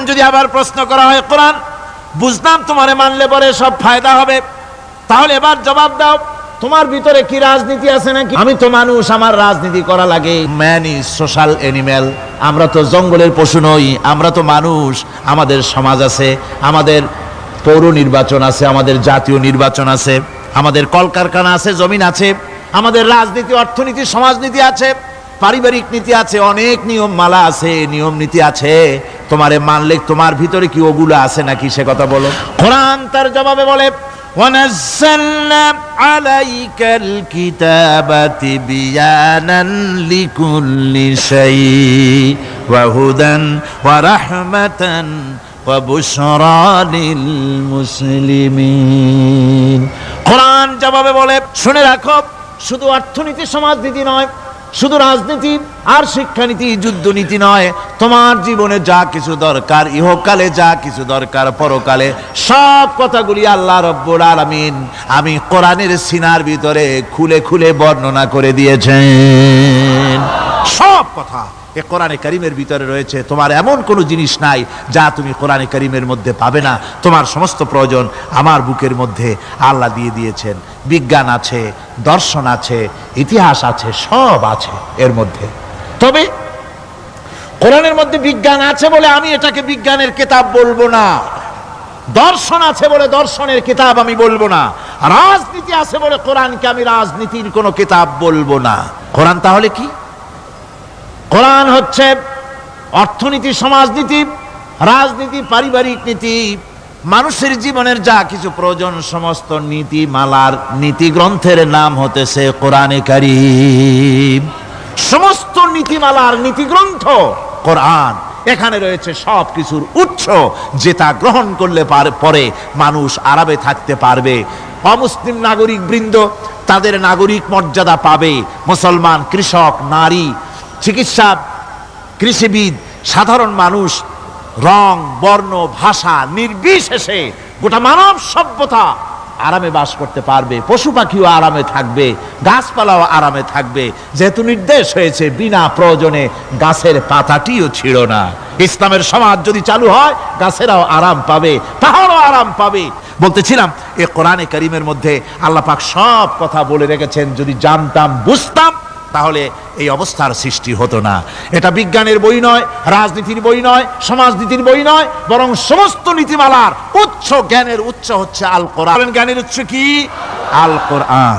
যদি আবার প্রশ্ন করা হয়, কোরআন বুঝলাম তোমারে মানলে পরে সব ফায়দা হবে, তাহলে এবার জবাব দাও তোমার ভিতরে কি রাজনীতি আছে নাকি? আমি তো মানুষ, আমার রাজনীতি করা লাগে। Man is social animal. আমরা তো জঙ্গলের পশু নই, আমরা তো মানুষ। আমাদের সমাজ আছে, আমাদের পৌর নির্বাচন আছে, আমাদের জাতীয় নির্বাচন আছে, আমাদের কলকারখানা আছে, জমিন আছে, আমাদের রাজনীতি, অর্থনীতি, সমাজনীতি আছে, পারিবারিক নীতি আছে, অনেক নিয়ম মালা আছে, নিয়ম নীতি আছে। তোমারে মানলে তোমার ভিতরে কি ওগুলো আছে নাকি সে কথা বলো। কোরআন তার জবাবে বলে, ওয়ানাজ্জালনা আলাইকাল কিতাবা তিবয়ানান লিকুল্লি শাই ওয়া হুদান ওয়া রাহমাতান ওয়া বুশরা লিল মুসলিমিন। কোরআন জবাবে বলে, শুনে রাখো, শুধু অর্থনীতি সমাজনীতি নয়, শুধু রাজনীতি আর শিক্ষানীতি যুদ্ধনীতি নয়, তোমার জীবনে যা কিছু দরকার, ইহকালে যা কিছু দরকার, পরকালে সব কথাগুলি আল্লাহ রব্বুল আলামিন আমি কোরআনের সিনার ভিতরে খুলে খুলে বর্ণনা করে দিয়েছেন। সব কথা এ কোরআনে কারীমের ভিতরে রয়েছে। তোমার এমন কোনো জিনিস নাই যা তুমি কোরআনে কারীমের মধ্যে পাবে না। তোমার সমস্ত প্রয়োজন আমার বুকের মধ্যে আল্লাহ দিয়ে দিয়েছেন। বিজ্ঞান আছে, দর্শন আছে, ইতিহাস আছে, সব আছে এর মধ্যে। তবে কোরআনের মধ্যে বিজ্ঞান আছে বলে আমি এটাকে বিজ্ঞানের কিতাব বলবো না, দর্শন আছে বলে দর্শনের কিতাব আমি বলবো না, রাজনীতি আছে বলে কোরআনকে আমি রাজনীতির কোনো কিতাব বলবো না। কোরআন তাহলে কি? কোরআন হচ্ছে অর্থনীতি, সমাজনীতি, রাজনীতি, পারিবারিক নীতি, মানুষের জীবনের যা কিছু প্রয়োজন, সমস্ত নীতিমালার নীতি গ্রন্থের নাম হতেছে কোরআনে কারীম। সমস্ত নীতিমালার নীতি গ্রন্থ কোরআন। এখানে রয়েছে সব কিছুর উৎস, যেটা গ্রহণ করলে পরে মানুষ আরামে থাকতে পারবে। অমুসলিম নাগরিক বৃন্দ তাদের নাগরিক মর্যাদা পাবে। মুসলমান, কৃষক, নারী, চিকিৎসা, কৃষিবিদ, সাধারণ মানুষ, রং, বর্ণ, ভাষা নির্বিশেষে গোটা মানব সভ্যতা আরামে বাস করতে পারবে। পশু পাখিও আরামে থাকবে, গাছপালাও আরামে থাকবে, যেহেতু নির্দেশ হয়েছে বিনা প্রয়োজনে গাছের পাতাটিও ছিঁড়ো না। ইসলামের সমাজ যদি চালু হয়, গাছেরাও আরাম পাবে, পাহাড়ও আরাম পাবে। বলতেছিলাম, এ কোরআনে কারীমের মধ্যে আল্লাহ পাক সব কথা বলে রেখেছেন। যদি জানতাম, বুঝতাম, তাহলে এই অবস্থার সৃষ্টি হতো না। এটা বিজ্ঞানের বই নয়, রাজনীতির বই নয়, সমাজনীতির বই নয়, বরং সমস্ত নীতিমালার উৎস, জ্ঞানের উৎস হচ্ছে আল কোরআন। জ্ঞানের উৎস কি? আল কোরআন।